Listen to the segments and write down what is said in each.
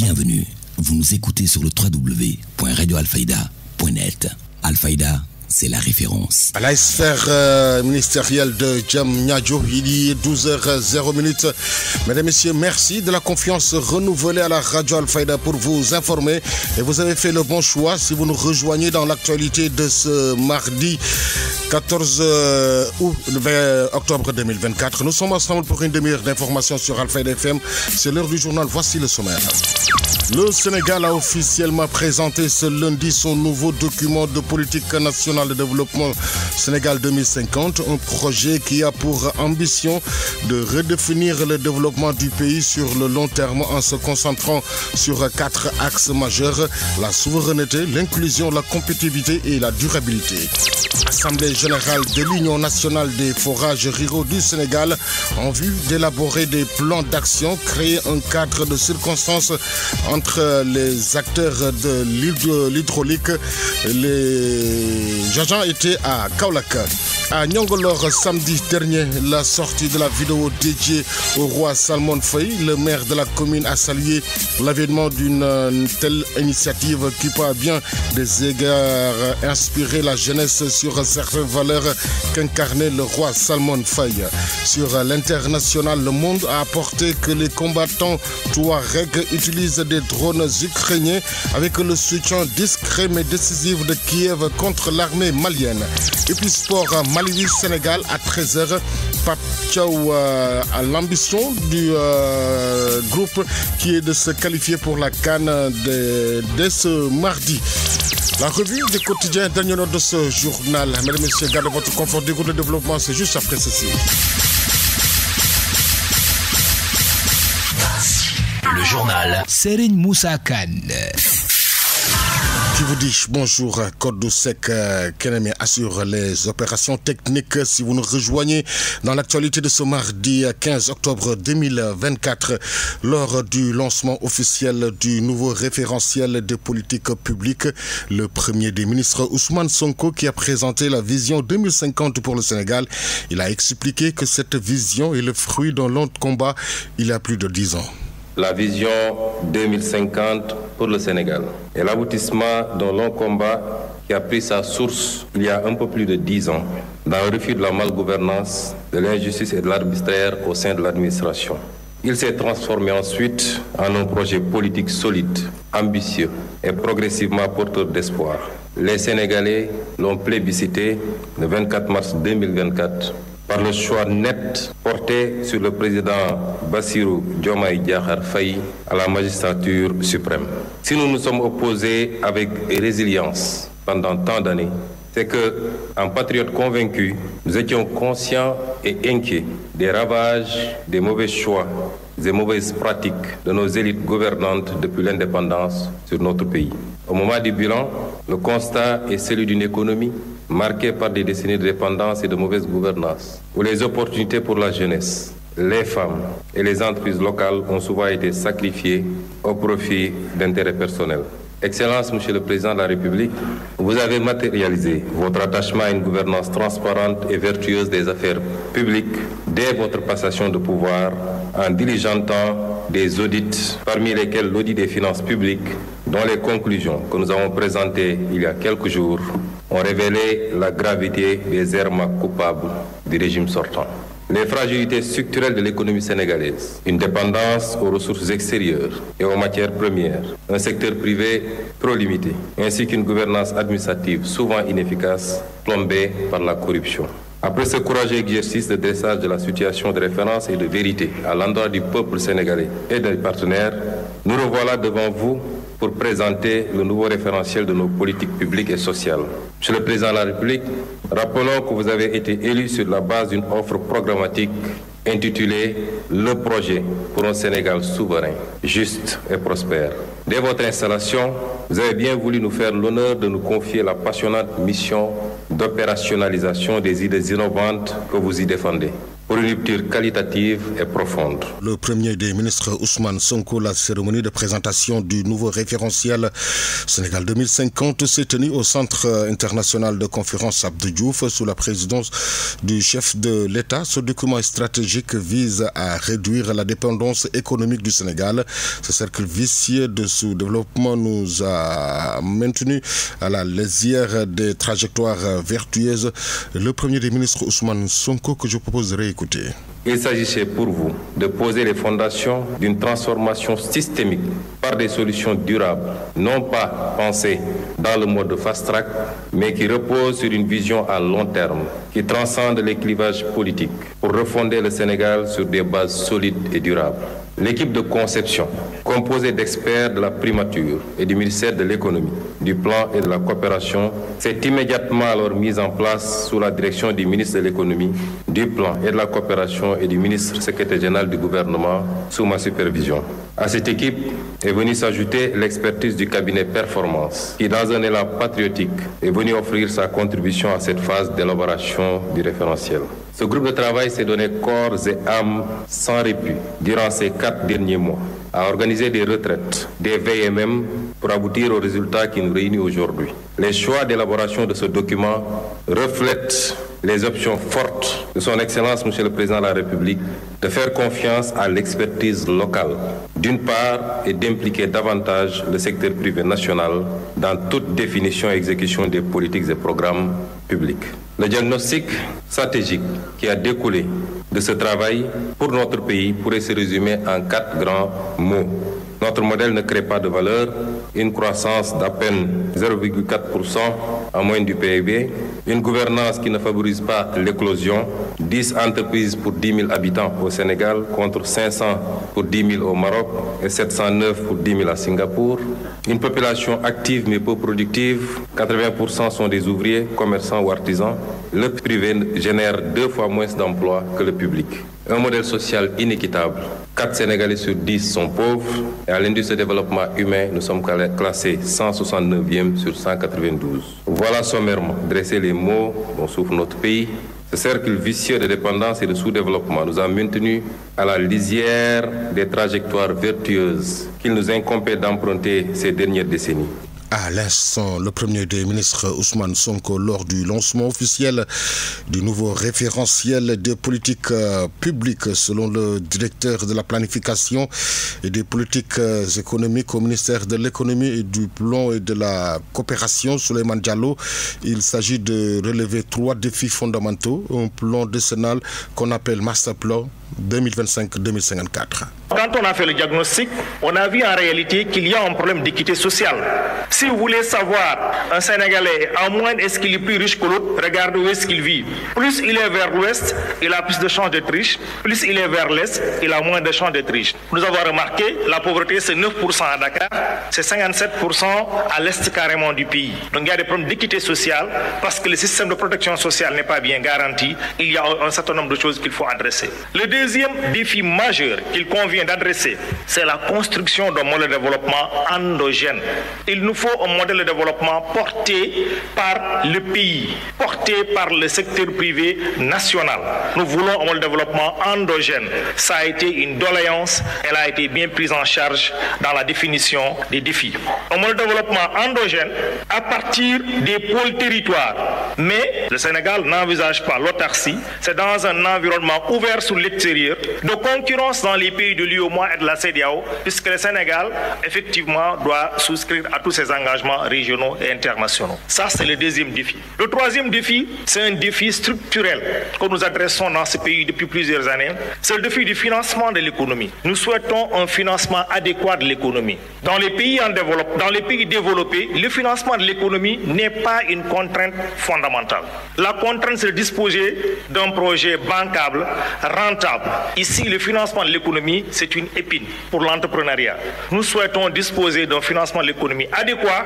Bienvenue, vous nous écoutez sur le www.radioalfayda.net. Alfayda, c'est la référence. À la sphère ministérielle de Diamniadio, il est 12h00. Mesdames et messieurs, merci de la confiance renouvelée à la radio Alfayda pour vous informer. Et vous avez fait le bon choix si vous nous rejoignez dans l'actualité de ce mardi 14 octobre 2024. Nous sommes ensemble pour une demi-heure d'information sur Alfayda FM. C'est l'heure du journal. Voici le sommaire. Le Sénégal a officiellement présenté ce lundi son nouveau document de politique nationale de développement Sénégal 2050, un projet qui a pour ambition de redéfinir le développement du pays sur le long terme en se concentrant sur 4 axes majeurs: la souveraineté, l'inclusion, la compétitivité et la durabilité. Assemblée générale de l'Union nationale des forages ruraux du Sénégal en vue d'élaborer des plans d'action, créer un cadre de circonstances entre les acteurs de l'hydraulique. Les agents étaient à Kaolack. À Nyongolor, samedi dernier, la sortie de la vidéo dédiée au roi Salmon Faye. Le maire de la commune a salué l'avènement d'une telle initiative qui peut à bien des égards inspirer la jeunesse sur certaines valeurs qu'incarnait le roi Salmon Faye. Sur l'international, le monde a apporté que les combattants Touareg utilisent des drones ukrainiens avec le soutien discret mais décisif de Kiev contre l'armée malienne. Et puis sport, Mali-Sénégal à 13h. Pape Thiaw a l'ambition du groupe qui est de se qualifier pour la CAN dès ce mardi. La revue des quotidiens, dernière note de ce journal. Mesdames et messieurs, gardez votre confort d'écoute. Le développement, c'est juste après ceci. Le journal Serigne Moussa Kane. Qui vous dit bonjour, Code Sec Keneme assure les opérations techniques. Si vous nous rejoignez dans l'actualité de ce mardi 15 octobre 2024, lors du lancement officiel du nouveau référentiel de politique publique, le premier des ministres Ousmane Sonko, qui a présenté la vision 2050 pour le Sénégal, il a expliqué que cette vision est le fruit d'un long combat il y a plus de 10 ans. La vision 2050 pour le Sénégal est l'aboutissement d'un long combat qui a pris sa source il y a un peu plus de 10 ans dans le refus de la malgouvernance, de l'injustice et de l'arbitraire au sein de l'administration. Il s'est transformé ensuite en un projet politique solide, ambitieux et progressivement porteur d'espoir. Les Sénégalais l'ont plébiscité le 24 mars 2024 par le choix net porté sur le président Bassirou Diomaye Diakhar Faye à la magistrature suprême. Si nous nous sommes opposés avec résilience pendant tant d'années, c'est que, en patriotes convaincus, nous étions conscients et inquiets des ravages, des mauvais choix, des mauvaises pratiques de nos élites gouvernantes depuis l'indépendance sur notre pays. Au moment du bilan, le constat est celui d'une économie marquée par des décennies de dépendance et de mauvaise gouvernance, où les opportunités pour la jeunesse, les femmes et les entreprises locales ont souvent été sacrifiées au profit d'intérêts personnels. Excellence, Monsieur le Président de la République, vous avez matérialisé votre attachement à une gouvernance transparente et vertueuse des affaires publiques dès votre passation de pouvoir en diligentant des audits, parmi lesquels l'audit des finances publiques, dont les conclusions que nous avons présentées il y a quelques jours ont révélé la gravité des errements coupables du régime sortant. Les fragilités structurelles de l'économie sénégalaise, une dépendance aux ressources extérieures et aux matières premières, un secteur privé trop limité, ainsi qu'une gouvernance administrative souvent inefficace, plombée par la corruption. Après ce courageux exercice de dressage de la situation de référence et de vérité à l'endroit du peuple sénégalais et des partenaires, nous revoilà devant vous pour présenter le nouveau référentiel de nos politiques publiques et sociales. Monsieur le Président de la République, rappelons que vous avez été élu sur la base d'une offre programmatique intitulée « Le projet pour un Sénégal souverain, juste et prospère ». Dès votre installation, vous avez bien voulu nous faire l'honneur de nous confier la passionnante mission d'opérationnalisation des idées innovantes que vous y défendez. pour une rupture qualitative et profonde. Le premier des ministres Ousmane Sonko, la cérémonie de présentation du nouveau référentiel Sénégal 2050 s'est tenue au Centre international de conférence Abdou Diouf sous la présidence du chef de l'État. Ce document stratégique vise à réduire la dépendance économique du Sénégal. Ce cercle vicieux de sous-développement nous a maintenu à la lisière des trajectoires vertueuses. Le premier des ministres Ousmane Sonko, que je propose de réécouter. Il s'agissait pour vous de poser les fondations d'une transformation systémique par des solutions durables, non pas pensées dans le mode fast-track, mais qui reposent sur une vision à long terme, qui transcende les clivages politiques, pour refonder le Sénégal sur des bases solides et durables. L'équipe de conception, composée d'experts de la primature et du ministère de l'économie, du plan et de la coopération, s'est immédiatement alors mise en place sous la direction du ministre de l'économie, du plan et de la coopération et du ministre secrétaire général du gouvernement sous ma supervision. À cette équipe est venue s'ajouter l'expertise du cabinet Performance, qui dans un élan patriotique est venu offrir sa contribution à cette phase d'élaboration du référentiel. Ce groupe de travail s'est donné corps et âme sans répit durant ces 4 derniers mois, à organiser des retraites, des veilles et même pour aboutir aux résultats qui nous réunissent aujourd'hui. Les choix d'élaboration de ce document reflètent les options fortes de son Excellence, Monsieur le Président de la République, de faire confiance à l'expertise locale, d'une part, et d'impliquer davantage le secteur privé national dans toute définition et exécution des politiques et programmes publics. Le diagnostic stratégique qui a découlé de ce travail pour notre pays pourrait se résumer en 4 grands mots. Notre modèle ne crée pas de valeur, une croissance d'à peine 0,4% en moyenne du PIB, une gouvernance qui ne favorise pas l'éclosion, 10 entreprises pour 10 000 habitants au Sénégal contre 500 pour 10 000 au Maroc et 709 pour 10 000 à Singapour, une population active mais peu productive, 80% sont des ouvriers, commerçants ou artisans, le privé génère 2 fois moins d'emplois que le public. Un modèle social inéquitable. 4 Sénégalais sur 10 sont pauvres et à l'indice de développement humain, nous sommes classés 169e sur 192. Voilà sommairement dresser les mots dont souffre notre pays. Ce cercle vicieux de dépendance et de sous-développement nous a maintenus à la lisière des trajectoires vertueuses qu'il nous incombait d'emprunter ces dernières décennies. À l'instant, le premier des ministres Ousmane Sonko, lors du lancement officiel du nouveau référentiel des politiques publiques, selon le directeur de la planification et des politiques économiques au ministère de l'économie et du plan et de la coopération, Souleymane Diallo, il s'agit de relever 3 défis fondamentaux, un plan décennal qu'on appelle Master Plan 2025-2054. Quand on a fait le diagnostic, on a vu en réalité qu'il y a un problème d'équité sociale. Si vous voulez savoir, un Sénégalais, en moyenne, est-ce qu'il est plus riche que l'autre? Regardez où est-ce qu'il vit. Plus il est vers l'ouest, il a plus de chances d'être riche. Plus il est vers l'est, il a moins de chances d'être riche. Nous avons remarqué, la pauvreté, c'est 9% à Dakar, c'est 57% à l'est carrément du pays. Donc il y a des problèmes d'équité sociale parce que le système de protection sociale n'est pas bien garanti. Il y a un certain nombre de choses qu'il faut adresser. Le deuxième défi majeur qu'il convient d'adresser, c'est la construction d'un modèle de développement endogène. Il nous faut un modèle de développement porté par le pays, porté par le secteur privé national. Nous voulons un modèle de développement endogène. Ça a été une doléance, elle a été bien prise en charge dans la définition des défis. Un modèle de développement endogène à partir des pôles territoires. Mais le Sénégal n'envisage pas l'autarcie. C'est dans un environnement ouvert sur l'extérieur, de concurrence dans les pays de l'UEMOA et de la CEDEAO, puisque le Sénégal, effectivement, doit souscrire à tous ses engagements régionaux et internationaux. Ça, c'est le deuxième défi. Le troisième défi, c'est un défi structurel que nous adressons dans ce pays depuis plusieurs années. C'est le défi du financement de l'économie. Nous souhaitons un financement adéquat de l'économie. Dans les pays en développement, dans les pays développés, le financement de l'économie n'est pas une contrainte fondamentale. La contrainte, c'est de disposer d'un projet bancable, rentable. potable. Ici, le financement de l'économie, c'est une épine pour l'entrepreneuriat. Nous souhaitons disposer d'un financement de l'économie adéquat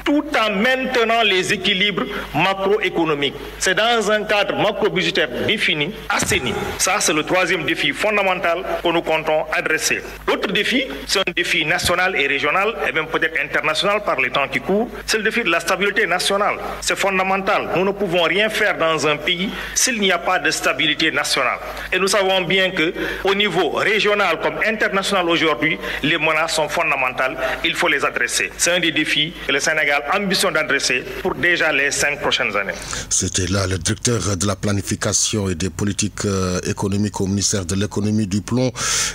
tout en maintenant les équilibres macroéconomiques. C'est dans un cadre macro-budgétaire défini, assaini. Ça, c'est le troisième défi fondamental que nous comptons adresser. L'autre défi, c'est un défi national et régional, et même peut-être international par les temps qui courent. C'est le défi de la stabilité nationale. C'est fondamental. Nous ne pouvons rien faire dans un pays s'il n'y a pas de stabilité nationale. Et nous savons bien qu'au niveau régional comme international aujourd'hui, les menaces sont fondamentales. Il faut les adresser. C'est un des défis que le Sénégal ambitionne d'adresser pour déjà les 5 prochaines années. C'était là le directeur de la planification et des politiques économiques au ministère de l'économie, du plomb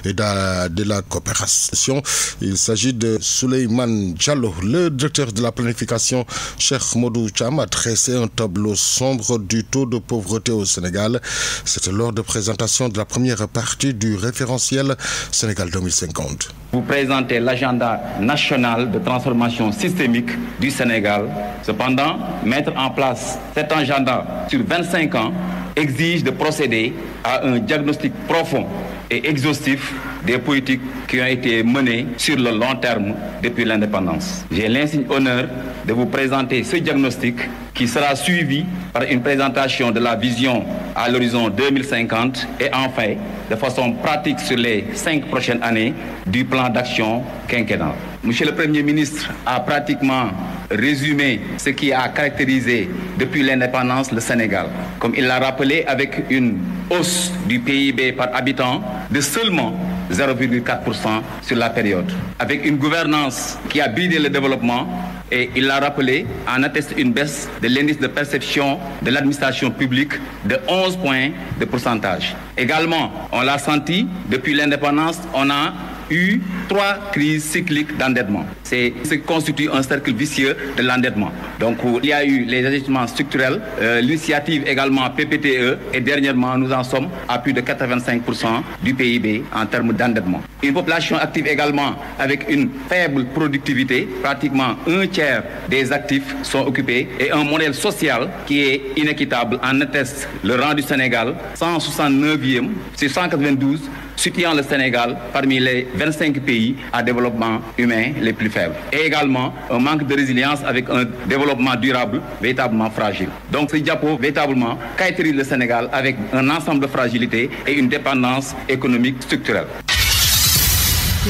et de la coopération. Il s'agit de Souleymane Diallo. Le directeur de la planification, Cheikh Modou Thiam, a tressé un tableau sombre du taux de pauvreté au Sénégal. C'était lors de présentation de la première partie du référentiel Sénégal 2050. Vous présentez l'agenda national de transformation systémique du Sénégal. Cependant, mettre en place cet agenda sur 25 ans exige de procéder à un diagnostic profond et exhaustif des politiques qui ont été menées sur le long terme depuis l'indépendance. J'ai l'insigne honneur de vous présenter ce diagnostic qui sera suivi par une présentation de la vision à l'horizon 2050 et enfin, de façon pratique sur les 5 prochaines années, du plan d'action quinquennal. Monsieur le Premier ministre a pratiquement résumé ce qui a caractérisé depuis l'indépendance le Sénégal. Comme il l'a rappelé, avec une hausse du PIB par habitant de seulement 0,4% sur la période. Avec une gouvernance qui a bridé le développement, et il l'a rappelé, en atteste une baisse de l'indice de perception de l'administration publique de 11 points de pourcentage. Également, on l'a senti, depuis l'indépendance, on a eu 3 crises cycliques d'endettement. C'est ce qui constitue un cercle vicieux de l'endettement. Donc il y a eu les ajustements structurels, l'initiative également PPTE et dernièrement nous en sommes à plus de 85% du PIB en termes d'endettement. Une population active également avec une faible productivité, pratiquement un tiers des actifs sont occupés et un modèle social qui est inéquitable en atteste le rang du Sénégal, 169e sur 192, situant le Sénégal parmi les 25 pays à développement humain les plus faibles. Et également un manque de résilience avec un développement durable véritablement fragile. Donc ce diapo véritablement caractérise le Sénégal avec un ensemble de fragilités et une dépendance économique structurelle.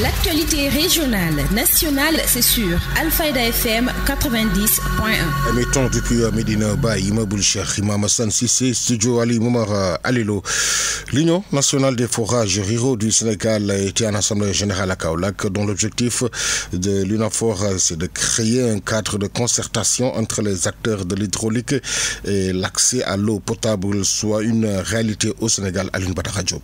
L'actualité régionale, nationale, c'est sur Alfayda FM 90.1. Émettons depuis Medina Baye, immeuble Cheikh Imam Hassan Cissé, studio Ali Moumar Alilo. L'Union nationale des forages ruraux du Sénégal a été en assemblée générale à Kaolack, dont l'objectif de l'UNAFOR, c'est de créer un cadre de concertation entre les acteurs de l'hydraulique et l'accès à l'eau potable soit une réalité au Sénégal. Aline Badara Diop.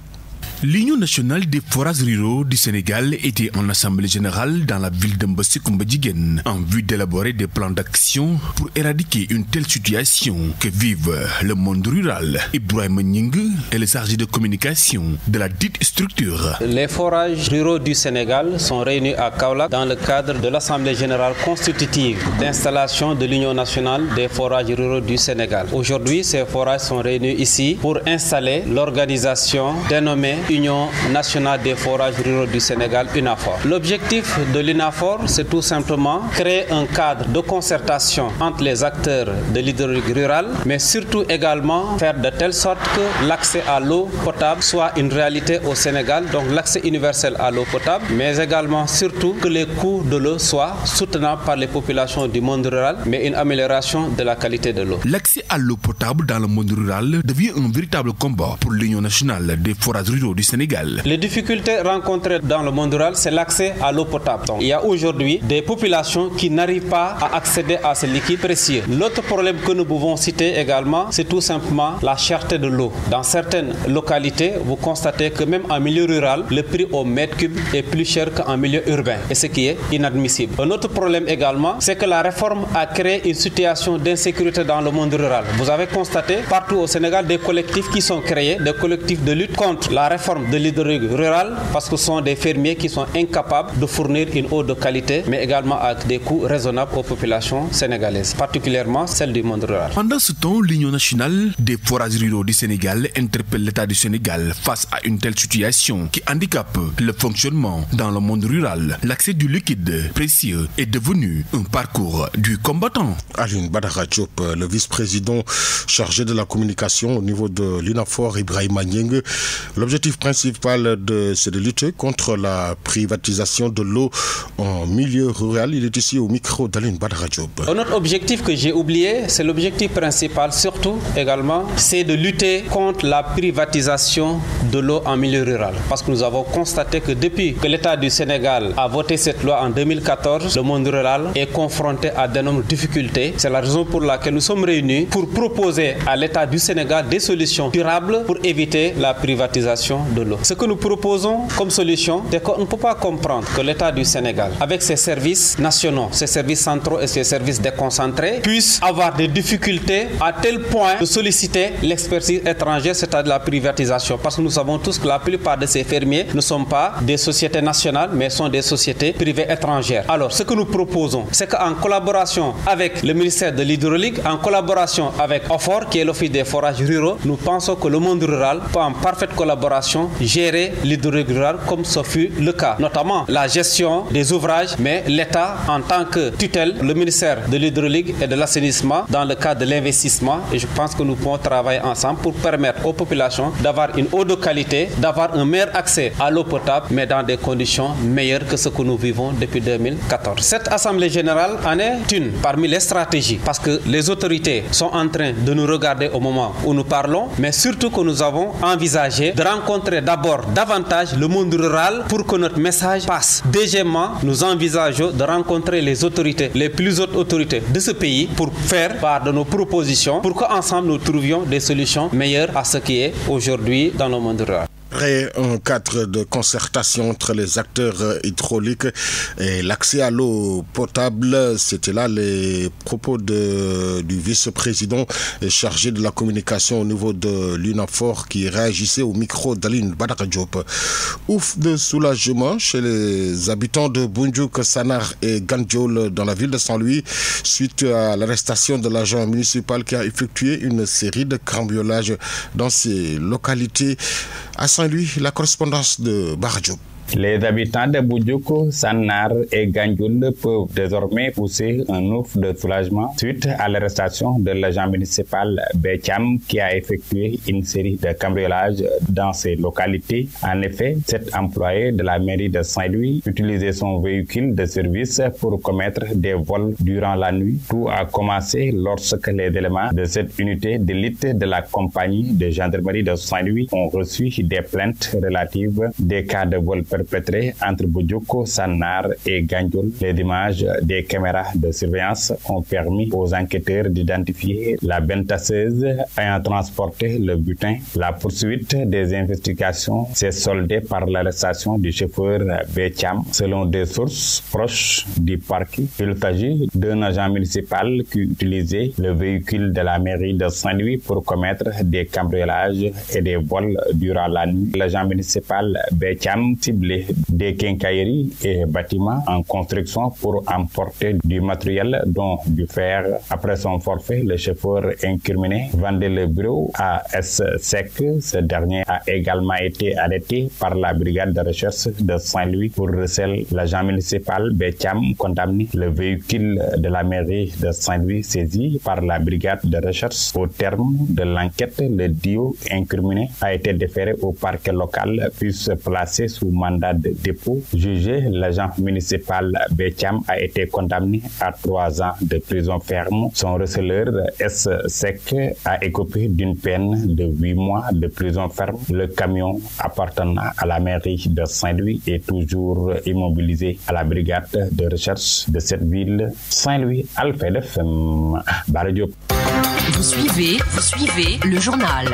L'Union nationale des forages ruraux du Sénégal était en assemblée générale dans la ville de Mbassi-Koumba-Djiguène en vue d'élaborer des plans d'action pour éradiquer une telle situation que vive le monde rural. Ibrahim Nying est le chargé de communication de la dite structure. Les forages ruraux du Sénégal sont réunis à Kaolack dans le cadre de l'assemblée générale constitutive d'installation de l'Union nationale des forages ruraux du Sénégal. Aujourd'hui, ces forages sont réunis ici pour installer l'organisation dénommée Union nationale des forages ruraux du Sénégal, UNAFOR. L'objectif de l'UNAFOR, c'est tout simplement créer un cadre de concertation entre les acteurs de l'hydraulique rurale, mais surtout également faire de telle sorte que l'accès à l'eau potable soit une réalité au Sénégal, donc l'accès universel à l'eau potable, mais également surtout que les coûts de l'eau soient soutenables par les populations du monde rural, mais une amélioration de la qualité de l'eau. L'accès à l'eau potable dans le monde rural devient un véritable combat pour l'Union nationale des forages ruraux du Sénégal. Les difficultés rencontrées dans le monde rural, c'est l'accès à l'eau potable. Donc, il y a aujourd'hui des populations qui n'arrivent pas à accéder à ce liquide précieux. L'autre problème que nous pouvons citer également, c'est tout simplement la cherté de l'eau. Dans certaines localités, vous constatez que même en milieu rural, le prix au mètre cube est plus cher qu'en milieu urbain, et ce qui est inadmissible. Un autre problème également, c'est que la réforme a créé une situation d'insécurité dans le monde rural. Vous avez constaté partout au Sénégal des collectifs qui sont créés, des collectifs de lutte contre la réforme réforme de l'hydraulique rurale parce que ce sont des fermiers qui sont incapables de fournir une eau de qualité, mais également avec des coûts raisonnables aux populations sénégalaises, particulièrement celles du monde rural. Pendant ce temps, l'Union nationale des forages ruraux du Sénégal interpelle l'État du Sénégal face à une telle situation qui handicape le fonctionnement dans le monde rural. L'accès du liquide précieux est devenu un parcours du combattant. Aline Badara Diop, le vice-président chargé de la communication au niveau de l'UNAFOR, Ibrahima Nieng. L'objectif principal c'est de lutter contre la privatisation de l'eau en milieu rural. Il est ici au micro d'Aline Badara Diop. Notre objectif que j'ai oublié, c'est l'objectif principal, surtout également, c'est de lutter contre la privatisation de l'eau en milieu rural. Parce que nous avons constaté que depuis que l'État du Sénégal a voté cette loi en 2014, le monde rural est confronté à d'énormes difficultés. C'est la raison pour laquelle nous sommes réunis pour proposer à l'État du Sénégal des solutions durables pour éviter la privatisation de l'eau. Ce que nous proposons comme solution, c'est qu'on ne peut pas comprendre que l'État du Sénégal, avec ses services nationaux, ses services centraux et ses services déconcentrés, puisse avoir des difficultés à tel point de solliciter l'expertise étrangère, c'est-à-dire la privatisation. Parce que nous savons tous que la plupart de ces fermiers ne sont pas des sociétés nationales, mais sont des sociétés privées étrangères. Alors, ce que nous proposons, c'est qu'en collaboration avec le ministère de l'Hydraulique, en collaboration avec OFOR, qui est l'Office des forages ruraux, nous pensons que le monde rural peut en parfaite collaboration gérer l'hydraulique rurale comme ce fut le cas. Notamment la gestion des ouvrages, mais l'État en tant que tutelle, le ministère de l'Hydraulique et de l'Assainissement dans le cadre de l'investissement. Et je pense que nous pouvons travailler ensemble pour permettre aux populations d'avoir une eau de qualité, d'avoir un meilleur accès à l'eau potable, mais dans des conditions meilleures que ce que nous vivons depuis 2014. Cette Assemblée générale en est une parmi les stratégies parce que les autorités sont en train de nous regarder au moment où nous parlons, mais surtout que nous avons envisagé de rencontrer d'abord davantage le monde rural pour que notre message passe. Deuxièmement, nous envisageons de rencontrer les autorités, les plus hautes autorités de ce pays pour faire part de nos propositions pour qu'ensemble nous trouvions des solutions meilleures à ce qui est aujourd'hui dans le monde rural. Après un cadre de concertation entre les acteurs hydrauliques et l'accès à l'eau potable, c'était là les propos du vice-président chargé de la communication au niveau de l'UNAFOR qui réagissait au micro d'Aline Badara Diop. Ouf de soulagement chez les habitants de Boundjouk, Sanar et Gandiol dans la ville de Saint-Louis suite à l'arrestation de l'agent municipal qui a effectué une série de cambriolages dans ces localités. À Saint-Louis, la correspondance de Baradjo. Les habitants de Boundjouk, Sanar et Gandiol peuvent désormais pousser un ouf de soulagement suite à l'arrestation de l'agent municipal Becham qui a effectué une série de cambriolages dans ces localités. En effet, cet employé de la mairie de Saint-Louis utilisait son véhicule de service pour commettre des vols durant la nuit. Tout a commencé lorsque les éléments de cette unité d'élite de la compagnie de gendarmerie de Saint-Louis ont reçu des plaintes relatives des cas de vol perpétrés entre Boundjouk, Sanar et Gandiol. Les images des caméras de surveillance ont permis aux enquêteurs d'identifier la bentasseuse ayant transporté le butin. La poursuite des investigations s'est soldée par l'arrestation du chauffeur Becham. Selon des sources proches du parquet, il s'agit d'un agent municipal qui utilisait le véhicule de la mairie de Saint-Louis pour commettre des cambriolages et des vols durant la nuit. L'agent municipal Becham ciblait des quincailleries et bâtiments en construction pour emporter du matériel dont du fer. Après son forfait, le chauffeur incriminé vendait le bureau à S-Sec. Ce dernier a également été arrêté par la brigade de recherche de Saint-Louis pour recel. L'agent municipal Becham condamné le véhicule de la mairie de Saint-Louis saisi par la brigade de recherche. Au terme de l'enquête, le duo incriminé a été déféré au parquet local puis placé sous mandat de dépôt. Jugé, l'agent municipal Becham a été condamné à 3 ans de prison ferme. Son receleur S-Sec a écopé d'une peine de 8 mois de prison ferme. Le camion appartenant à la mairie de Saint-Louis est toujours immobilisé à la brigade de recherche de cette ville. Saint-Louis, Alfayda FM, Baradjo. Vous suivez le journal.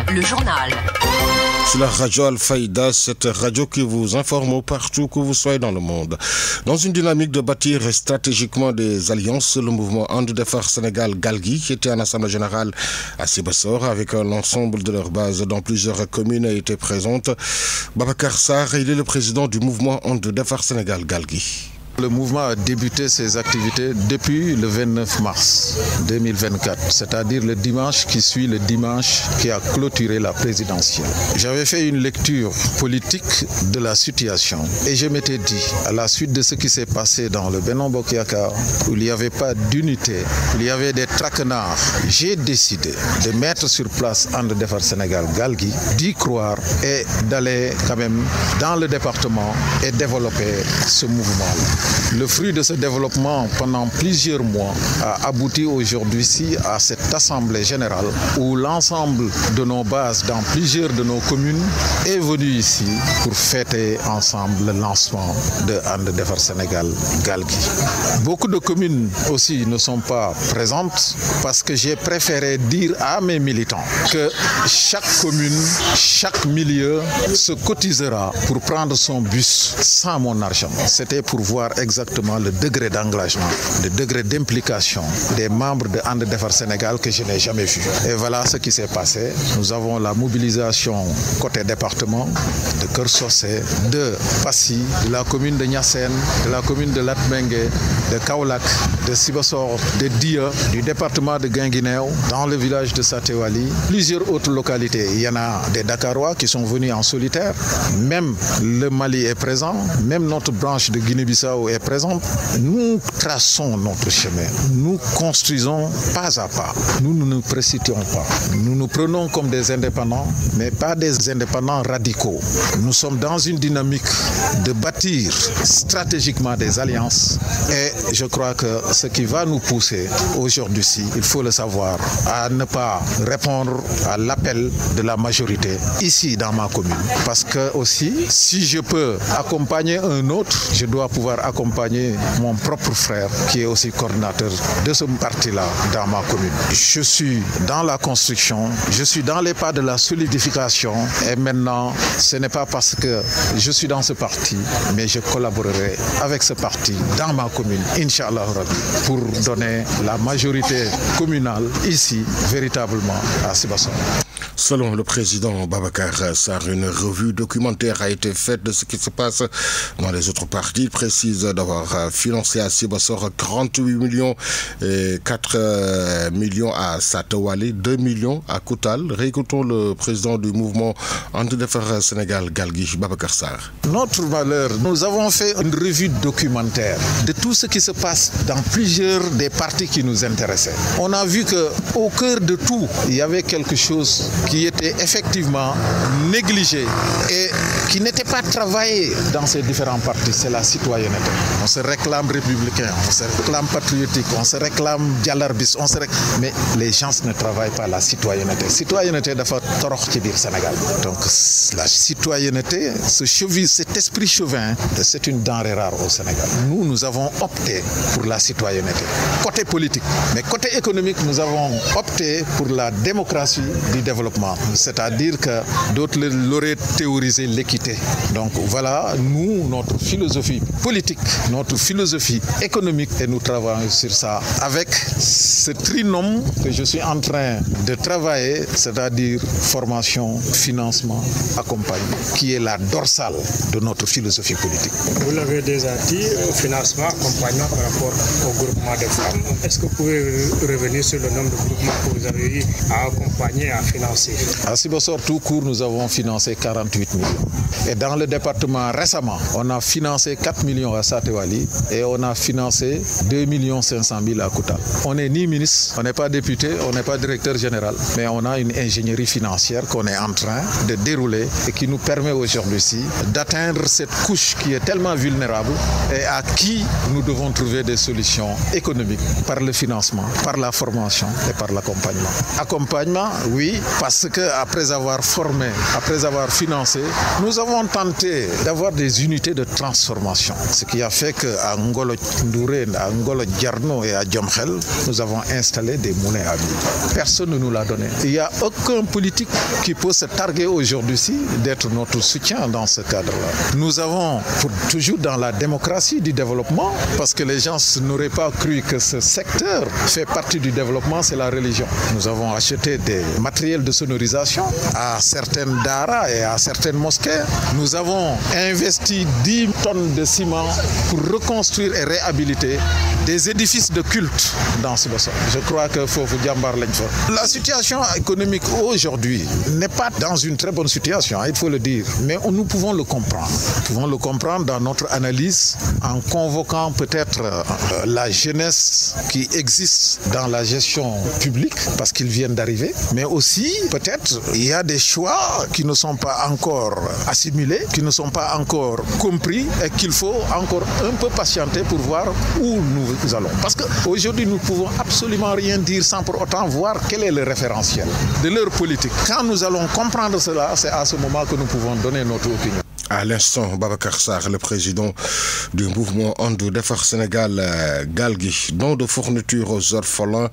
C'est la radio Al-Faïda, cette radio qui vous informe partout que vous soyez dans le monde. Dans une dynamique de bâtir stratégiquement des alliances, le mouvement And Defar Sénégal Galgui, qui était en assemblée générale à Sibassor avec l'ensemble de leurs bases dans plusieurs communes, a été présente. Babacar Sarr, il est le président du mouvement And Defar Sénégal Galgui. Le mouvement a débuté ses activités depuis le 29 mars 2024, c'est-à-dire le dimanche qui suit le dimanche qui a clôturé la présidentielle. J'avais fait une lecture politique de la situation et je m'étais dit, à la suite de ce qui s'est passé dans le Benno Bokk Yakaar, où il n'y avait pas d'unité, il y avait des traquenards, j'ai décidé de mettre sur place And Defar Sénégal Galgui, d'y croire et d'aller quand même dans le département et développer ce mouvement-là. Le fruit de ce développement pendant plusieurs mois a abouti aujourd'hui à cette assemblée générale où l'ensemble de nos bases dans plusieurs de nos communes est venu ici pour fêter ensemble le lancement de And Defar Sénégal Galgui. Beaucoup de communes aussi ne sont pas présentes parce que j'ai préféré dire à mes militants que chaque commune, chaque milieu se cotisera pour prendre son bus sans mon argent. C'était pour voir exactement le degré d'engagement, le degré d'implication des membres de And Defar Sénégal que je n'ai jamais vu. Et voilà ce qui s'est passé. Nous avons la mobilisation côté département de Keur Socé, de Passy, de la commune de Niassène, de la commune de Latmingué, de Kaolack, de Sibassor, de Dia, du département de Guinguinéo, dans le village de Satéwali, plusieurs autres localités. Il y en a des Dakarois qui sont venus en solitaire. Même le Mali est présent, même notre branche de Guinée-Bissau est présente. Nous traçons notre chemin, nous construisons pas à pas, nous ne nous précipitons pas. Nous nous prenons comme des indépendants, mais pas des indépendants radicaux. Nous sommes dans une dynamique de bâtir stratégiquement des alliances et je crois que ce qui va nous pousser aujourd'hui, il faut le savoir, à ne pas répondre à l'appel de la majorité ici dans ma commune. Parce que aussi, si je peux accompagner un autre, je dois pouvoir accompagner mon propre frère qui est aussi coordinateur de ce parti-là dans ma commune. Je suis dans la construction, je suis dans les pas de la solidification et maintenant ce n'est pas parce que je suis dans ce parti mais je collaborerai avec ce parti dans ma commune, Inch'Allah Rabbi, pour donner la majorité communale ici véritablement à Sibassor. Selon le président Babacar Sarr, une revue documentaire a été faite de ce qui se passe dans les autres partis. Il précise d'avoir financé à Sibassor 48 millions et 4 millions à Satéwali, 2 millions à Koutal. Réécoutons le président du mouvement And Defar Sénégal Galgui, Babacar Sarr. Notre valeur, nous avons fait une revue documentaire de tout ce qui se passe dans plusieurs des partis qui nous intéressaient. On a vu qu'au cœur de tout, il y avait quelque chose qui était effectivement négligé et qui n'était pas travaillé dans ces différents partis, c'est la citoyenneté. On se réclame républicain, on se réclame patriotique, on se réclame dialarbis, mais les gens ne travaillent pas la citoyenneté. Citoyenneté dafa torox ci biir Sénégal. Donc la citoyenneté, cet esprit chauvin, c'est une denrée rare au Sénégal. Nous avons opté pour la citoyenneté. Côté politique, mais côté économique, nous avons opté pour la démocratie du développement. C'est-à-dire que d'autres l'auraient théorisé l'équité. Donc voilà, nous, notre philosophie politique, notre philosophie économique, et nous travaillons sur ça avec ce trinôme que je suis en train de travailler, c'est-à-dire formation, financement, accompagnement, qui est la dorsale de notre philosophie politique. Vous l'avez déjà dit, financement, accompagnement par rapport au groupement des femmes. Est-ce que vous pouvez revenir sur le nombre de groupements que vous avez eu à accompagner, à financer? À Sibassor, tout court, nous avons financé 48 millions. Et dans le département, récemment, on a financé 4 millions à Satéwali et on a financé 2 500 000 à Koutal. On n'est ni ministre, on n'est pas député, on n'est pas directeur général, mais on a une ingénierie financière qu'on est en train de dérouler et qui nous permet aujourd'hui d'atteindre cette couche qui est tellement vulnérable et à qui nous devons trouver des solutions économiques par le financement, par la formation et par l'accompagnement. Accompagnement, oui, parce ce qu'après avoir formé, après avoir financé, nous avons tenté d'avoir des unités de transformation. Ce qui a fait qu'à Ngolo Ndouré, à Ngolo Djarno et à Djomkhel, nous avons installé des moulins à mil. Personne ne nous l'a donné. Il n'y a aucun politique qui peut se targuer aujourd'hui d'être notre soutien dans ce cadre-là. Nous avons, toujours dans la démocratie du développement, parce que les gens n'auraient pas cru que ce secteur fait partie du développement, c'est la religion. Nous avons acheté des matériels de sonorisation à certaines daras et à certaines mosquées. Nous avons investi 10 tonnes de ciment pour reconstruire et réhabiliter des édifices de culte dans ce sol. Je crois que Fofu Djambar Lenfor. La situation économique aujourd'hui n'est pas dans une très bonne situation, il faut le dire, mais nous pouvons le comprendre. Nous pouvons le comprendre dans notre analyse en convoquant peut-être la jeunesse qui existe dans la gestion publique parce qu'ils viennent d'arriver, mais aussi peut-être il y a des choix qui ne sont pas encore assimilés, qui ne sont pas encore compris et qu'il faut encore un peu patienter pour voir où nous allons. Parce qu'aujourd'hui, nous ne pouvons absolument rien dire sans pour autant voir quel est le référentiel de leur politique. Quand nous allons comprendre cela, c'est à ce moment que nous pouvons donner notre opinion. À l'instant, Babacar Sarr, le président du mouvement Andou Defar Sénégal, Galgui, don de fourniture aux orphelins,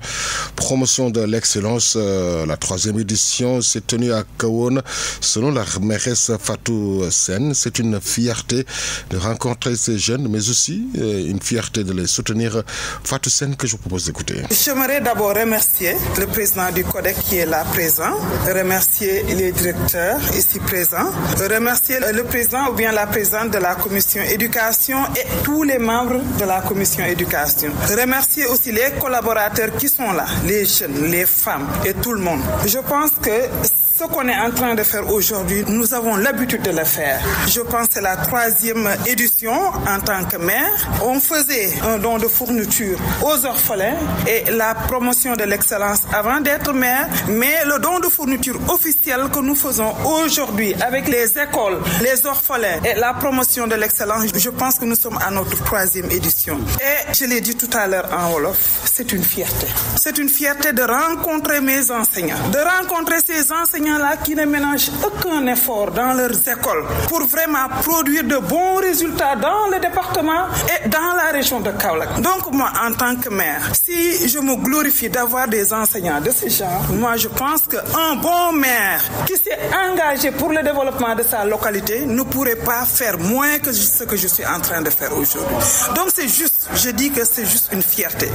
promotion de l'excellence, la 3e édition s'est tenue à Kahone. Selon la mairesse Fatou Sen, c'est une fierté de rencontrer ces jeunes, mais aussi une fierté de les soutenir. Fatou Sen, que je vous propose d'écouter. J'aimerais d'abord remercier le président du CODEC qui est là présent, remercier les directeurs ici présents, remercier le président ou bien la présidente de la commission éducation et tous les membres de la commission éducation. Remercier aussi les collaborateurs qui sont là, les jeunes, les femmes et tout le monde. Je pense que ce qu'on est en train de faire aujourd'hui, nous avons l'habitude de le faire. Je pense que c'est la 3e édition en tant que maire. On faisait un don de fourniture aux orphelins et la promotion de l'excellence avant d'être maire, mais le don de fourniture officiel que nous faisons aujourd'hui avec les écoles, les orphelins et la promotion de l'excellence, je pense que nous sommes à notre 3e édition. Et je l'ai dit tout à l'heure en Wolof, c'est une fierté. C'est une fierté de rencontrer mes enseignants, de rencontrer ces enseignants là qui ne ménagent aucun effort dans leurs écoles pour vraiment produire de bons résultats dans le département et dans la région de Kaolack. Donc moi, en tant que maire, si je me glorifie d'avoir des enseignants de ce genre, moi je pense qu'un bon maire qui s'est engagé pour le développement de sa localité ne pourrait pas faire moins que ce que je suis en train de faire aujourd'hui. Donc c'est juste, je dis que c'est juste une fierté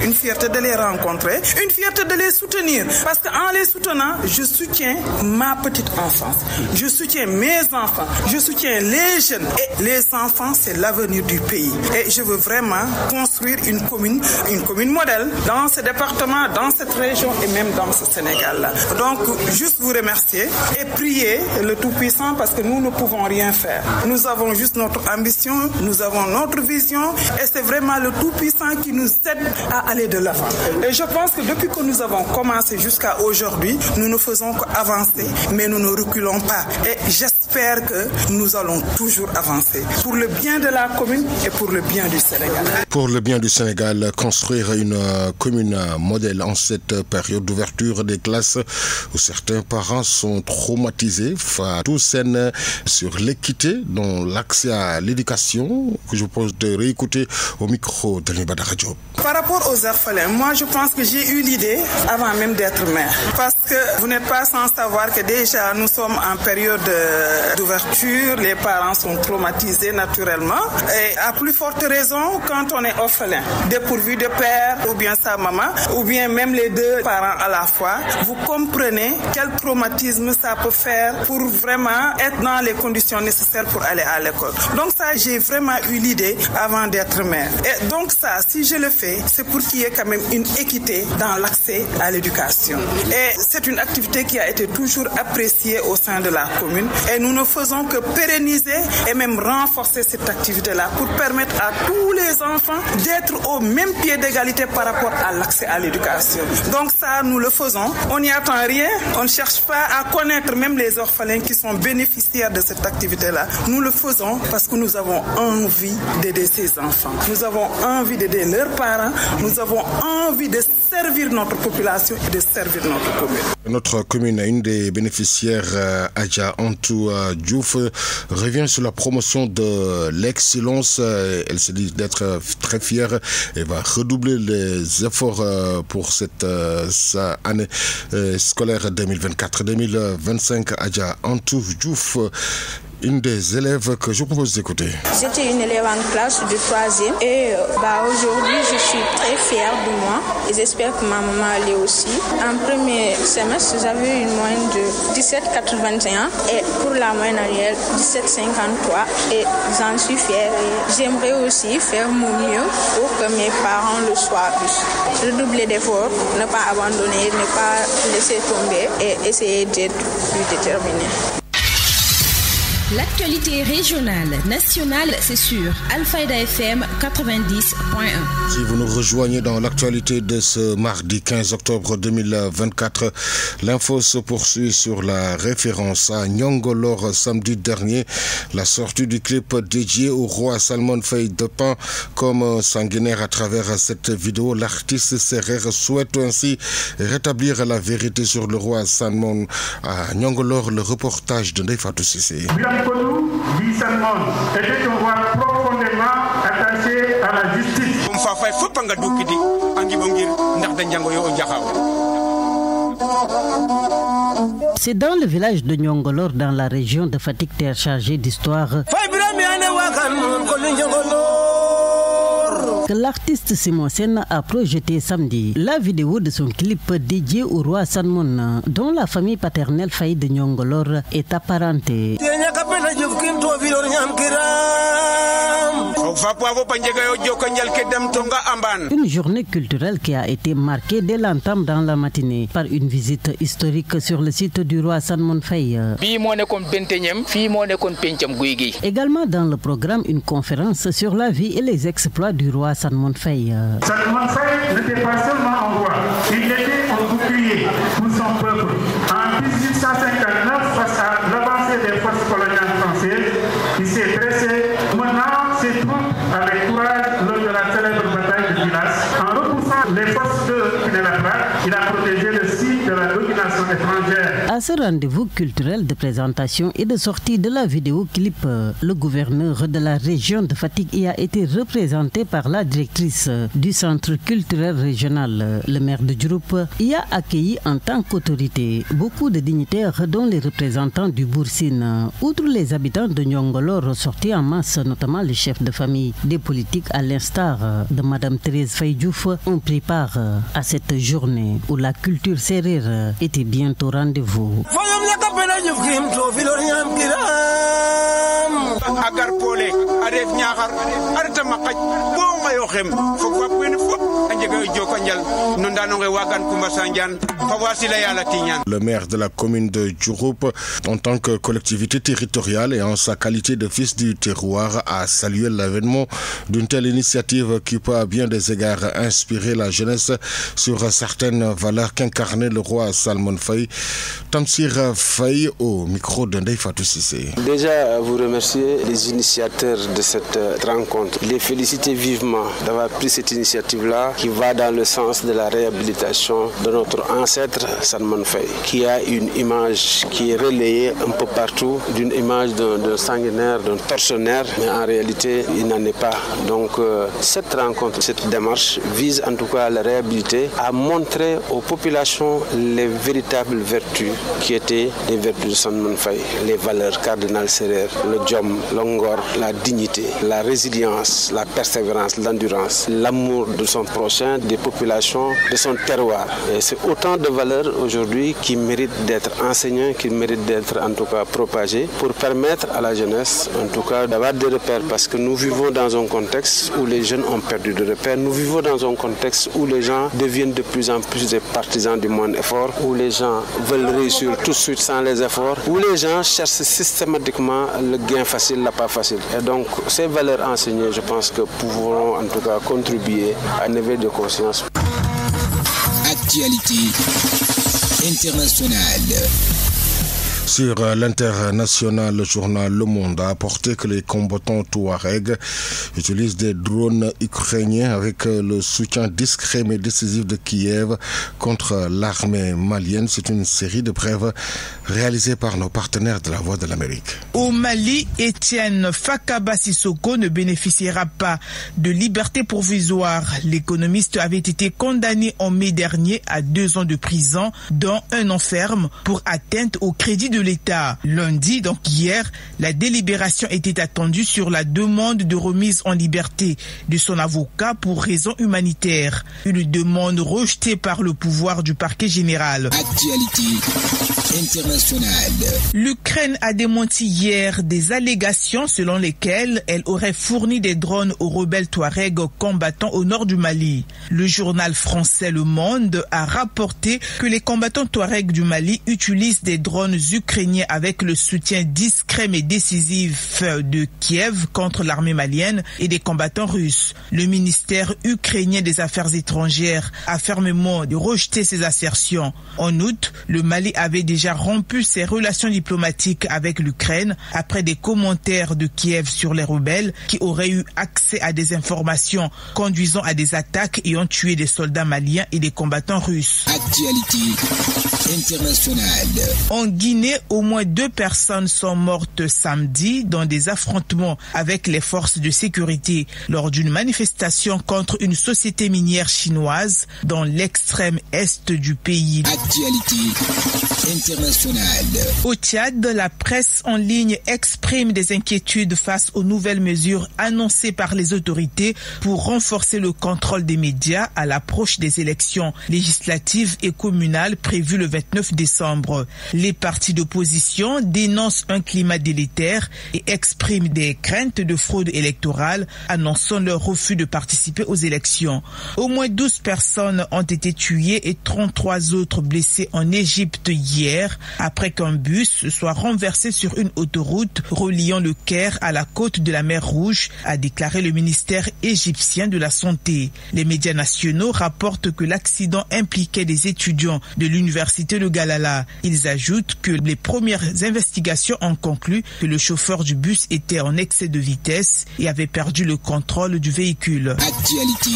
de les rencontrer, une fierté de les soutenir, parce qu'en les soutenant, je soutiens ma petite enfance, je soutiens mes enfants, je soutiens les jeunes et les enfants, c'est l'avenir du pays. Et je veux vraiment construire une commune modèle dans ce département, dans cette région et même dans ce Sénégal-là. Donc, juste vous remercier et prier le Tout-Puissant parce que nous ne pouvons rien faire. Nous avons juste notre ambition, nous avons notre vision et c'est vraiment le Tout-Puissant qui nous aide à aller de l'avant. Et je pense que depuis que nous avons commencé jusqu'à aujourd'hui, nous ne faisons qu'avancer, mais nous ne reculons pas. Et j'espère que nous allons toujours avancer pour le bien de la commune et pour le bien du Sénégal. Pour le bien du Sénégal, construire une commune modèle en cette période d'ouverture des classes où certains parents sont traumatisés. Fatou Sen sur l'équité dans l'accès à l'éducation, que je vous propose de réécouter au micro de Libada Radio. Par rapport aux orphelins, moi je pense que j'ai eu l'idée avant même d'être maire. Parce que vous n'êtes pas sans savoir que déjà nous sommes en période d'ouverture, les parents sont traumatisés naturellement. Et à plus forte raison quand on est orphelin, dépourvu de père ou bien sa maman, ou bien même les deux parents à la fois, vous comprenez quel traumatisme ça peut faire pour vraiment être dans les conditions nécessaires pour aller à l'école. Donc ça, j'ai vraiment eu l'idée avant d'être maire. Et donc ça, si je le fais, c'est pour qu'il y ait quand même une équité dans l'accès à l'éducation. Et c'est une activité qui a été toujours appréciée au sein de la commune. Et nous ne faisons que pérenniser et même renforcer cette activité-là pour permettre à tous les enfants d'être au même pied d'égalité par rapport à l'accès à l'éducation. Donc ça, nous le faisons. On n'y attend rien. On ne cherche pas à connaître même les orphelins qui sont bénéficiaires de cette activité-là. Nous le faisons parce que nous avons envie d'aider ces enfants. Nous avons envie d'aider leurs parents. Nous avons envie de servir notre population et de servir notre commune. Notre commune, une des bénéficiaires, Adja Antou Diouf, revient sur la promotion de l'excellence. Elle se dit d'être très fière et va redoubler les efforts pour cette année scolaire 2024-2025. Adja Antou Diouf, une des élèves que je vous propose d'écouter. J'étais une élève en classe de 3e et aujourd'hui je suis très fière de moi et j'espère que ma maman l'est aussi. En premier semestre j'avais une moyenne de 17,81 et pour la moyenne annuelle 17,53 et j'en suis fière et j'aimerais aussi faire mon mieux pour que mes parents le soient plus. Redoubler d'efforts, ne pas abandonner, ne pas laisser tomber et essayer d'être plus déterminé. L'actualité régionale, nationale, c'est sur Al-Fayda FM 90.1. Si vous nous rejoignez dans l'actualité de ce mardi 15 octobre 2024, l'info se poursuit sur la référence à Nyongolor samedi dernier. La sortie du clip dédié au roi Salmon Faye dépeint comme sanguinaire à travers cette vidéo. L'artiste Serrer souhaite ainsi rétablir la vérité sur le roi Salmon à Nyongolor. Le reportage de Ndeye Fatou Cissé. Dit Salmon était un roi profondément attaché à la justice. C'est dans le village de Nyongolor, dans la région de Fatick, terre chargée d'histoire, que l'artiste Simon Sen a projeté samedi la vidéo de son clip dédié au roi Salmon, dont la famille paternelle Faye de Nyongolor est apparentée. Une journée culturelle qui a été marquée dès l'entame dans la matinée par une visite historique sur le site du roi Salmon Faye. Également dans le programme, une conférence sur la vie et les exploits du roi Salmon Faye. Salmon Faye n'était pas seulement un roi, il était un bouclier pour son peuple. En 1859, face à l'avancée des forces coloniales françaises, il s'est dressé, menant ses troupes avec courage lors de la célèbre bataille de Gilas. En repoussant les forces de Pinet-Laprade, il a protégé le site de la domination étrangère. À ce rendez-vous culturel de présentation et de sortie de la vidéo clip, le gouverneur de la région de Fatick y a été représenté par la directrice du centre culturel régional. Le maire de Diouroup y a accueilli en tant qu'autorité beaucoup de dignitaires, dont les représentants du Boursine. Outre les habitants de Nyongolor ressortis en masse, notamment les chefs de famille, des politiques à l'instar de Madame Thérèse Faye Diouf, ont pris part à cette journée où la culture sérère était bientôt au rendez-vous. Le maire de la commune de Diouroup, en tant que collectivité territoriale et en sa qualité de fils du terroir, a salué l'avènement d'une telle initiative qui peut à bien des égards inspirer la jeunesse sur certaines valeurs qu'incarnait le roi Salmon Faye. Tamsir Faye au micro de Ndeye Fatou Cissé. Déjà, vous remercier les initiateurs de cette rencontre. Les féliciter vivement d'avoir pris cette initiative-là qui va dans le sens de la réhabilitation de notre ancêtre Salmon Faye, qui a une image qui est relayée un peu partout, d'une image d'un sanguinaire, d'un tortionnaire, mais en réalité, il n'en est pas. Donc, cette rencontre, cette démarche vise en tout cas à la réhabiliter, à montrer aux populations les véritables vertus qui étaient les vertus de Salmon Faye, les valeurs cardinales sérères, le djom, l'ongor, la dignité, la résilience, la persévérance, l'endurance, l'amour de son prochain, des populations, de son terroir. Et c'est autant de valeurs aujourd'hui qui méritent d'être enseignées, qui méritent d'être en tout cas propagées pour permettre à la jeunesse en tout cas d'avoir des repères, parce que nous vivons dans un contexte où les jeunes ont perdu de repères, nous vivons dans un contexte où les gens deviennent de plus en plus des partisans du moindre effort, où les gens veulent réussir tout de suite sans les efforts, où les gens cherchent systématiquement le gain facile, la pas facile. Et donc ces valeurs enseignées, je pense que pourront en tout cas contribuer à un éveil de conscience. Actualité internationale. Sur l'international, le journal Le Monde a apporté que les combattants touaregs utilisent des drones ukrainiens avec le soutien discret mais décisif de Kiev contre l'armée malienne. C'est une série de preuves réalisées par nos partenaires de la Voix de l'Amérique. Au Mali, Étienne Fakaba Sissoko ne bénéficiera pas de liberté provisoire. L'économiste avait été condamné en mai dernier à 2 ans de prison, dont 1 an ferme pour atteinte au crédit de l'État. Lundi, donc hier, la délibération était attendue sur la demande de remise en liberté de son avocat pour raison humanitaire. Une demande rejetée par le pouvoir du parquet général. Actualité internationale. L'Ukraine a démenti hier des allégations selon lesquelles elle aurait fourni des drones aux rebelles touaregs combattant au nord du Mali. Le journal français Le Monde a rapporté que les combattants touaregs du Mali utilisent des drones ukrainiens avec le soutien discret mais décisif de Kiev contre l'armée malienne et des combattants russes. Le ministère ukrainien des Affaires étrangères a fermement rejeté ces assertions. En août, le Mali avait déjà rompu ses relations diplomatiques avec l'Ukraine après des commentaires de Kiev sur les rebelles qui auraient eu accès à des informations conduisant à des attaques et ont tué des soldats maliens et des combattants russes. Actualité internationale. En Guinée, au moins 2 personnes sont mortes samedi dans des affrontements avec les forces de sécurité lors d'une manifestation contre une société minière chinoise dans l'extrême est du pays. Actualité internationale. Au Tchad, la presse en ligne exprime des inquiétudes face aux nouvelles mesures annoncées par les autorités pour renforcer le contrôle des médias à l'approche des élections législatives et communales prévues le 29 décembre. Les partis d'opposition dénoncent un climat délétère et expriment des craintes de fraude électorale, annonçant leur refus de participer aux élections. Au moins 12 personnes ont été tuées et 33 autres blessées en Égypte hier, après qu'un bus soit renversé sur une autoroute reliant le Caire à la côte de la mer Rouge, a déclaré le ministère égyptien de la Santé. Les médias nationaux rapportent que l'accident impliquait des étudiants de l'université de Galala. Ils ajoutent que les premières investigations ont conclu que le chauffeur du bus était en excès de vitesse et avait perdu le contrôle du véhicule. Actualité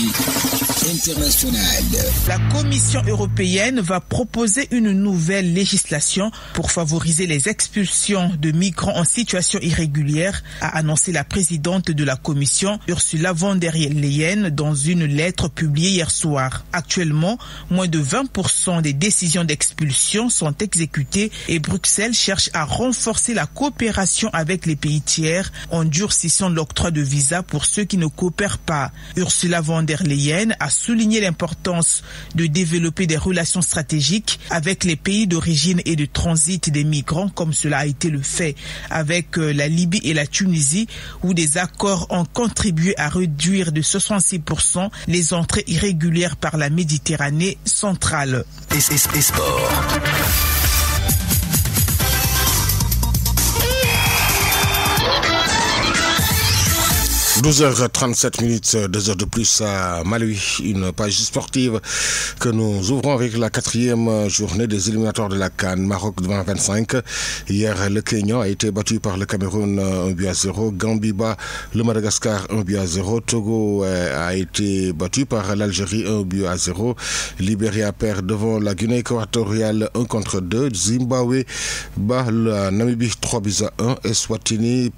internationale. La Commission européenne va proposer une nouvelle législation pour favoriser les expulsions de migrants en situation irrégulière, a annoncé la présidente de la Commission, Ursula von der Leyen, dans une lettre publiée hier soir. Actuellement, moins de 20% des décisions d'expulsion sont exécutées et Bruxelles cherche à renforcer la coopération avec les pays tiers en durcissant l'octroi de visa pour ceux qui ne coopèrent pas. Ursula von der Leyen a souligné l'importance de développer des relations stratégiques avec les pays d'origine et de transit des migrants, comme cela a été le fait avec la Libye et la Tunisie, où des accords ont contribué à réduire de 66% les entrées irrégulières par la Méditerranée centrale. Et sport. 12h37, 2 heures de plus à Malawi, une page sportive que nous ouvrons avec la 4e journée des éliminatoires de la CAN Maroc 2025. Hier, le Kenya a été battu par le Cameroun 1-0, Gambie bat le Madagascar 1-0, Togo a été battu par l'Algérie 1-0, Libéria perd devant la Guinée équatoriale 1-2, Zimbabwe bat la Namibie 3-1, Eswatini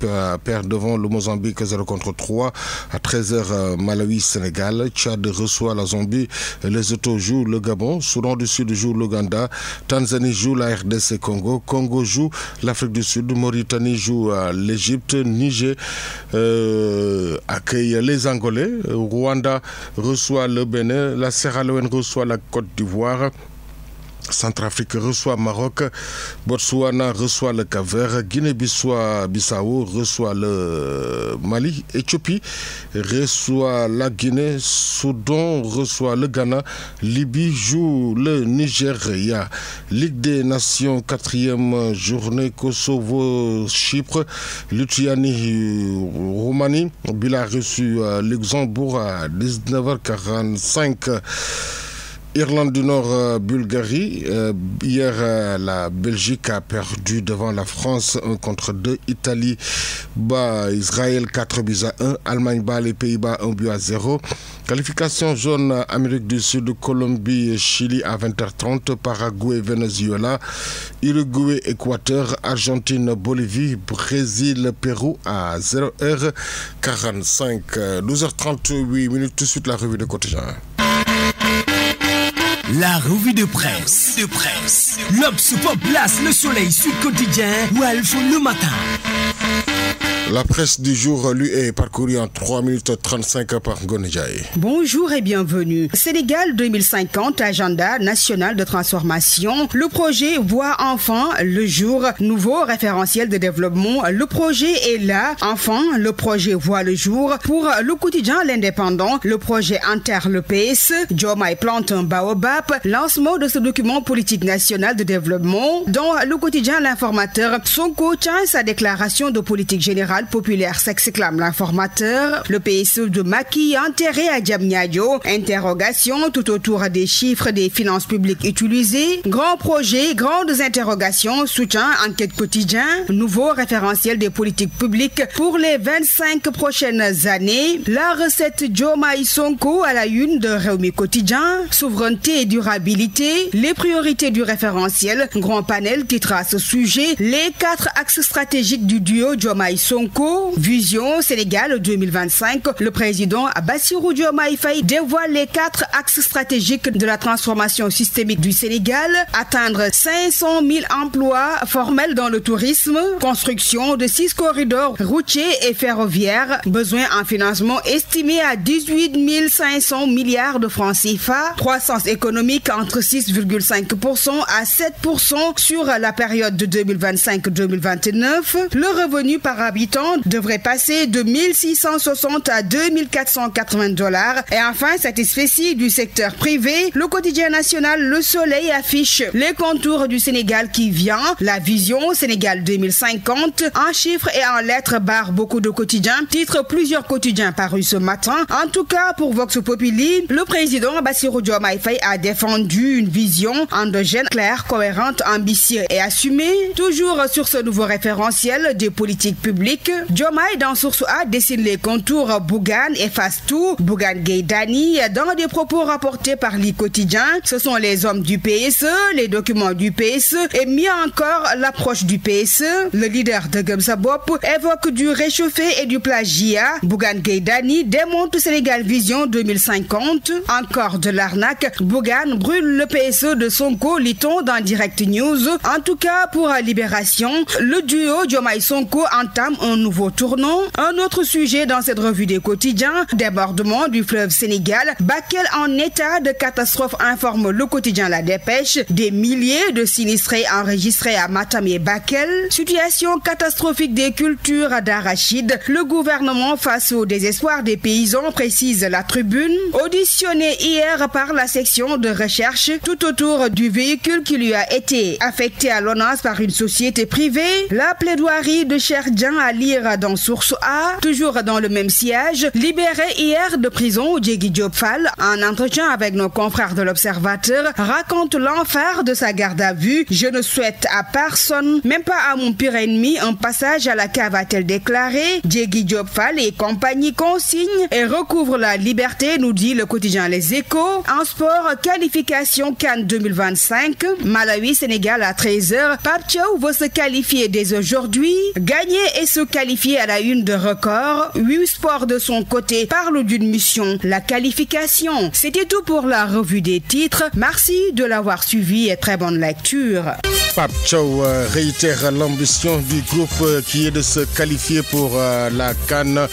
perd devant le Mozambique 0-3. À 13h, Malawi-Sénégal, Tchad reçoit la Zambie, Lesotho joue le Gabon, Soudan du Sud joue l'Ouganda, Tanzanie joue la RDC Congo, Congo joue l'Afrique du Sud, Mauritanie joue l'Égypte, Niger accueille les Angolais, Rwanda reçoit le Bénin, la Sierra Leone reçoit la Côte d'Ivoire, Centrafrique reçoit Maroc, Botswana reçoit le Cap-Vert, Guinée-Bissau reçoit le Mali, Éthiopie reçoit la Guinée, Soudan reçoit le Ghana, Libye joue le Nigeria. Ligue des Nations, 4e journée, Kosovo, Chypre, Lituanie, Roumanie, Bila reçu Luxembourg à 19h45. Irlande du Nord, Bulgarie. Hier, la Belgique a perdu devant la France 1-2. Italie bat Israël 4-1. Allemagne bat les Pays-Bas 1-0. Qualification jaune Amérique du Sud, Colombie, Chili à 20h30. Paraguay, Venezuela. Uruguay, Équateur. Argentine, Bolivie. Brésil, Pérou à 0h45. 12h38. Tout de suite, la revue de quotidien. La revue de presse. L'Obs Pop place le soleil sur quotidien Walf le matin. La presse du jour, lui, est parcourue en 3 minutes 35 par Gonedjaï. Bonjour et bienvenue. Sénégal 2050, agenda national de transformation. Le projet voit enfin le jour. Nouveau référentiel de développement. Le projet est là. Enfin, le projet voit le jour. Pour le quotidien L'Indépendant, le projet enterre le PS. Diomaye plante un baobab. Lancement de ce document politique national de développement. Dans le quotidien L'Informateur, Sonko tient sa déclaration de politique générale populaire, s'exclame L'Informateur. Le PSE de Macky enterré à Diamniadio. Interrogation tout autour des chiffres des finances publiques utilisées. Grand projet, grandes interrogations, soutien, enquête quotidien. Nouveau référentiel des politiques publiques pour les 25 prochaines années. La recette Diomaye Sonko à la une de Rewmi Quotidien. Souveraineté et durabilité. Les priorités du référentiel. Grand panel titre à ce sujet. Les 4 axes stratégiques du duo Diomaye Sonko. Vision Sénégal 2025. Le président Bassirou Diomaye Faye dévoile les 4 axes stratégiques de la transformation systémique du Sénégal. Atteindre 500 000 emplois formels dans le tourisme. Construction de 6 corridors routiers et ferroviaires. Besoin en financement estimé à 18 500 milliards de francs CFA. Croissance économique entre 6,5% à 7% sur la période de 2025-2029. Le revenu par habitant devrait passer de 1660 à 2480 $. Et enfin, satisfecit du secteur privé, le quotidien national Le Soleil affiche les contours du Sénégal qui vient. La vision Sénégal 2050 en chiffres et en lettres barre beaucoup de quotidiens. Titre plusieurs quotidiens parus ce matin. En tout cas, pour Vox Populi, le président Bassirou Diomaye Faye a défendu une vision endogène, claire, cohérente, ambitieuse et assumée. Toujours sur ce nouveau référentiel des politiques publiques. Diomaye dans Source A dessine les contours. Bougane efface tout. Bougane Gueye Dany dans des propos rapportés par l'I Quotidien. Ce sont les hommes du PSE, les documents du PSE et mieux encore l'approche du PSE. Le leader de Gëm Sa Bopp évoque du réchauffé et du plagiat. Bougane Gueye Dany démonte Sénégal Vision 2050. Encore de l'arnaque. Bougane brûle le PSE de Sonko, lit-on dans Direct News. En tout cas pour Libération, le duo Diomaye Sonko entame un nouveau tournant. Un autre sujet dans cette revue des quotidiens, débordement du fleuve Sénégal. Bakel en état de catastrophe, informe le quotidien La Dépêche. Des milliers de sinistrés enregistrés à Matam et Bakel. Situation catastrophique des cultures d'arachide. Le gouvernement face au désespoir des paysans, précise La Tribune. Auditionné hier par la section de recherche tout autour du véhicule qui lui a été affecté à l'ONAS par une société privée. La plaidoirie de Cherdien à lire dans Source A. Toujours dans le même siège, libéré hier de prison, Diégui Diop Fall, en entretien avec nos confrères de l'Observateur, raconte l'enfer de sa garde à vue. Je ne souhaite à personne, même pas à mon pire ennemi, un passage à la cave, a-t-elle déclaré. Diégui Diop Fall et compagnie consigne et recouvre la liberté, nous dit le quotidien Les Échos. En sport, qualification CAN 2025. Malawi-Sénégal à 13h. Pape Thiaw veut se qualifier dès aujourd'hui. Gagner et se qualifier à la une de Record. 8 sports de son côté parlent d'une mission, la qualification. C'était tout pour la revue des titres. Merci de l'avoir suivi et très bonne lecture. Pape Thiaw réitère l'ambition du groupe qui est de se qualifier pour la CAN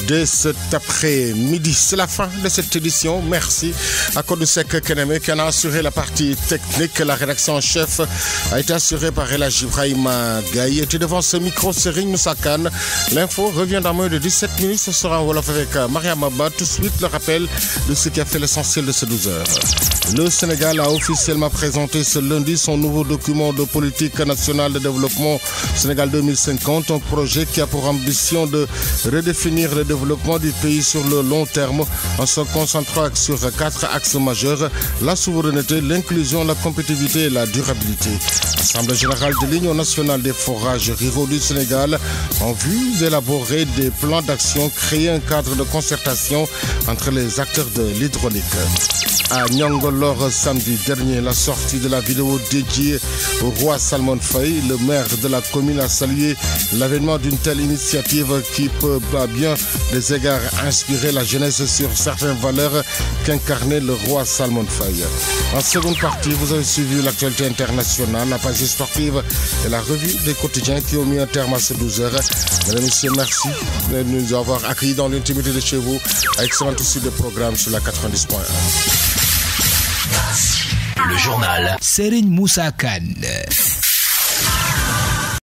dès cet après-midi. C'est la fin de cette édition. Merci à Kodusek Keneme qui en a assuré la partie technique. La rédaction en chef a été assurée par Elhadji Ibrahima Gaye. Et devant ce micro, Serigne Moussa Kane. Khan. L'info revient dans moins de 17 minutes. Ce sera en Wolof avec Mariam Abba. Tout de suite, le rappel de ce qui a fait l'essentiel de ces 12 heures. Le Sénégal a officiellement présenté ce lundi son nouveau document de politique nationale de développement Sénégal 2050, un projet qui a pour ambition de redéfinir le développement du pays sur le long terme en se concentrant sur 4 axes majeurs: la souveraineté, l'inclusion, la compétitivité et la durabilité. L'Assemblée générale de l'Union nationale des forages ruraux du Sénégal en vue d'élaborer des plans d'action, créer un cadre de concertation entre les acteurs de l'hydraulique. À Niangolor, samedi dernier, la sortie de la vidéo dédiée au roi Salmon Faye, le maire de la commune, a salué l'avènement d'une telle initiative qui peut à bien des égards inspirer la jeunesse sur certaines valeurs qu'incarnait le roi Salmon Faye. En seconde partie, vous avez suivi l'actualité internationale, la page sportive et la revue des quotidiens qui ont mis un terme à ces 12 heures. Mesdames et messieurs, merci de nous avoir accueillis dans l'intimité de chez vous. Excellente suite de programme sur la 90.1. Le journal Serigne Moussa Kane.